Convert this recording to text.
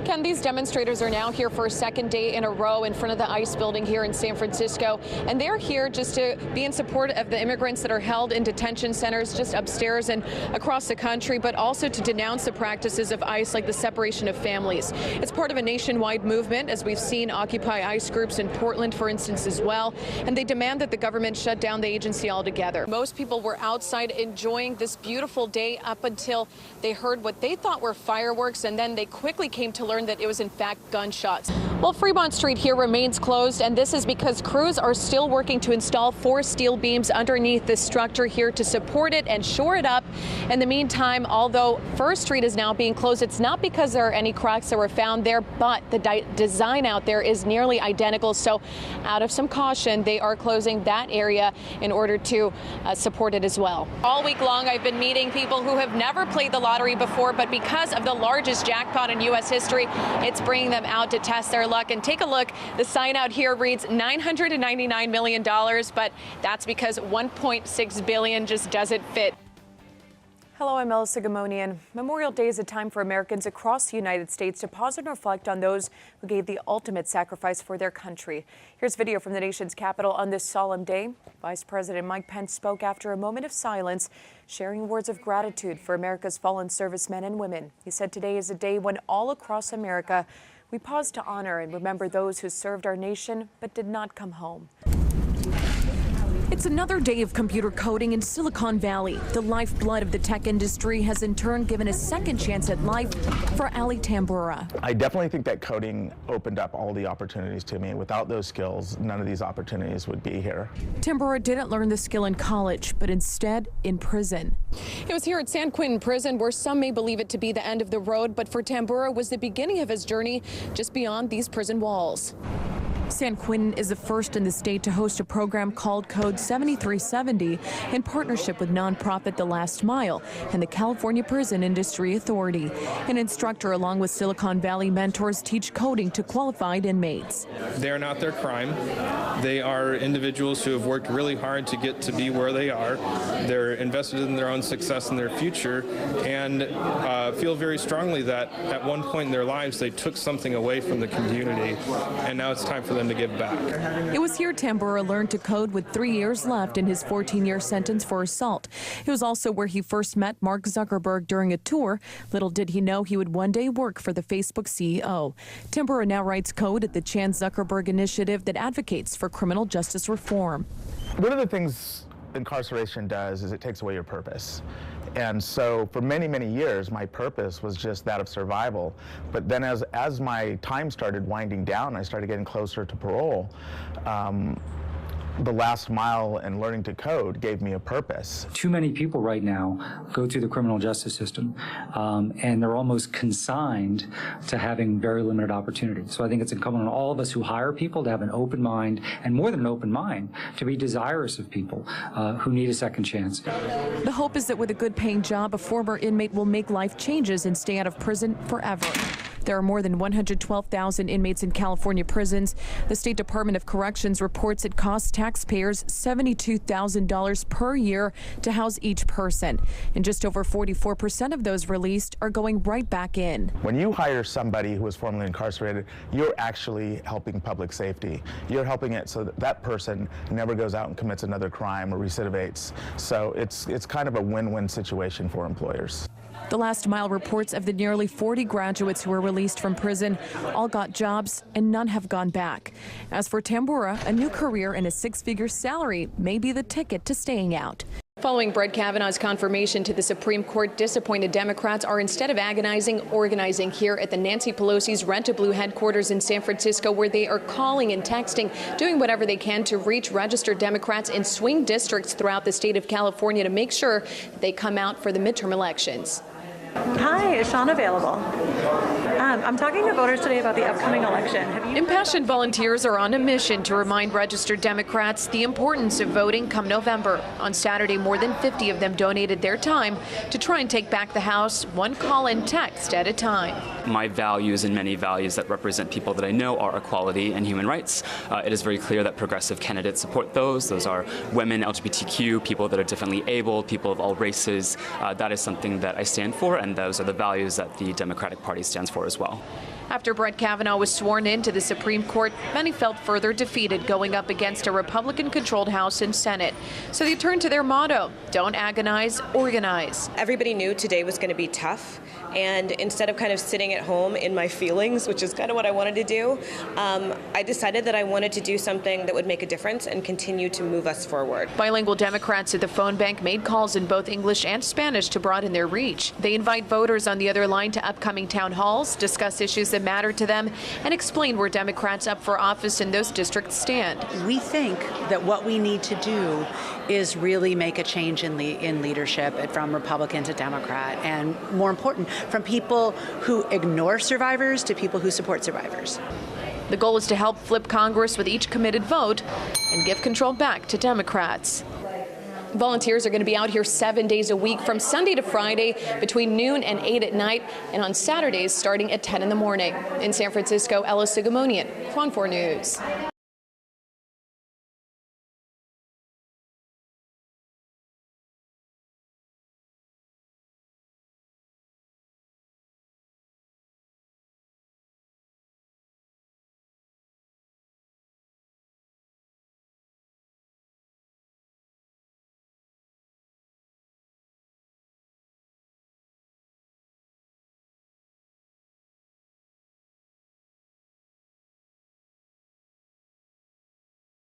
Ken, these demonstrators are now here for a second day in a row in front of the ICE building here in San Francisco, and they're here just to be in support of the immigrants that are held in detention centers just upstairs and across the country, but also to denounce the practices of ICE like the separation of families. It's part of a nationwide movement, as we've seen Occupy ICE groups in Portland, for instance, as well, and they demand that the government shut down the agency altogether. Most people were outside enjoying this beautiful day up until they heard what they thought were fireworks, and then they quickly came to learn that it was in fact gunshots. Well, Fremont Street here remains closed, and this is because crews are still working to install 4 steel beams underneath this structure here to support it and shore it up. In the meantime, although First Street is now being closed, it's not because there are any cracks that were found there, but the design out there is nearly identical. So out of some caution, they are closing that area in order to support it as well. All week long, I've been meeting people who have never played the lottery before, but because of the largest jackpot in U.S. history, it's bringing them out to test their luck. And take a look. The sign out here reads $999 million, but that's because $1.6 billion just doesn't fit. Hello, I'm Sogomonian. Memorial Day is a time for Americans across the United States to pause and reflect on those who gave the ultimate sacrifice for their country. Here's video from the nation's capital on this solemn day. Vice President Mike Pence spoke after a moment of silence, sharing words of gratitude for America's fallen servicemen and women. He said today is a day when all across America we pause to honor and remember those who served our nation but did not come home. It's another day of computer coding in Silicon Valley. The lifeblood of the tech industry has in turn given a second chance at life for Ali Tambura. I definitely think that coding opened up all the opportunities to me. Without those skills, none of these opportunities would be here. Tambura didn't learn the skill in college, but instead in prison. It was here at San Quentin Prison where some may believe it to be the end of the road, but for Tambura was the beginning of his journey just beyond these prison walls. San Quentin is the first in the state to host a program called Code 7370 in partnership with nonprofit The Last Mile and the California Prison Industry Authority. An instructor along with Silicon Valley mentors teach coding to qualified inmates. They are not their crime. They are individuals who have worked really hard to get to be where they are. They're invested in their own success and their future, and feel very strongly that at one point in their lives they took something away from the community, and now it's time for them to give back. It was here Tambura learned to code with 3 years left in his 14-year sentence for assault. It was also where he first met Mark Zuckerberg during a tour. Little did he know he would one day work for the Facebook CEO. Tambura now writes code at the Chan Zuckerberg Initiative that advocates for criminal justice reform. One of the things incarceration does is it takes away your purpose. And so for many, many years, my purpose was just that of survival. But then as my time started winding down, I started getting closer to parole. The last mile and learning to code gave me a purpose. Too many people right now go through the criminal justice system, and they're almost consigned to having very limited opportunity. So I think it's incumbent on all of us who hire people to have an open mind, and more than an open mind, to be desirous of people who need a second chance. The hope is that with a good paying job, a former inmate will make life changes and stay out of prison forever. There are more than 112,000 inmates in California prisons. The State Department of Corrections reports it costs taxpayers $72,000 per year to house each person. And just over 44% of those released are going right back in. When you hire somebody who was formerly incarcerated, you're actually helping public safety. You're helping it so that that person never goes out and commits another crime or recidivates. So it's kind of a win-win situation for employers. The Last Mile reports of the nearly 40 graduates who were released from prison all got jobs and none have gone back. As for Tambura, a new career and a 6-figure salary may be the ticket to staying out. Following Brett Kavanaugh's confirmation to the Supreme Court, disappointed Democrats are instead of agonizing, organizing here at the Nancy Pelosi's Rent a Blue headquarters in San Francisco, where they are calling and texting, doing whatever they can to reach registered Democrats in swing districts throughout the state of California to make sure that they come out for the midterm elections. Hi, is Sean available? I'm talking to voters today about the upcoming election. Impassioned volunteers are on a mission to remind registered Democrats the importance of voting come November. On Saturday, more than 50 of them donated their time to try and take back the House, one call and text at a time. My values and many values that represent people that I know are equality and human rights. It is very clear that progressive candidates support those. Those are women, LGBTQ, people that are differently abled, people of all races. That is something that I stand for, and those are the values that the Democratic Party stands for as well. After Brett Kavanaugh was sworn into the Supreme Court, many felt further defeated going up against a Republican-controlled House and Senate. So they turned to their motto, don't agonize, organize. Everybody knew today was going to be tough, and instead of kind of sitting at home in my feelings, which is kind of what I wanted to do, I decided that I wanted to do something that would make a difference and continue to move us forward. Bilingual Democrats at the phone bank made calls in both English and Spanish to broaden their reach. They invite voters on the other line to upcoming town halls, discuss issues that matter to them, and explain where Democrats up for office in those districts stand. We think that what we need to do is really make a change in leadership from Republican to Democrat, and more important, from people who ignore survivors to people who support survivors. The goal is to help flip Congress with each committed vote and give control back to Democrats. Volunteers are going to be out here 7 days a week from Sunday to Friday between noon and 8 at night, and on Saturdays starting at 10 in the morning. In San Francisco, Sogomonian, KRON 4 News.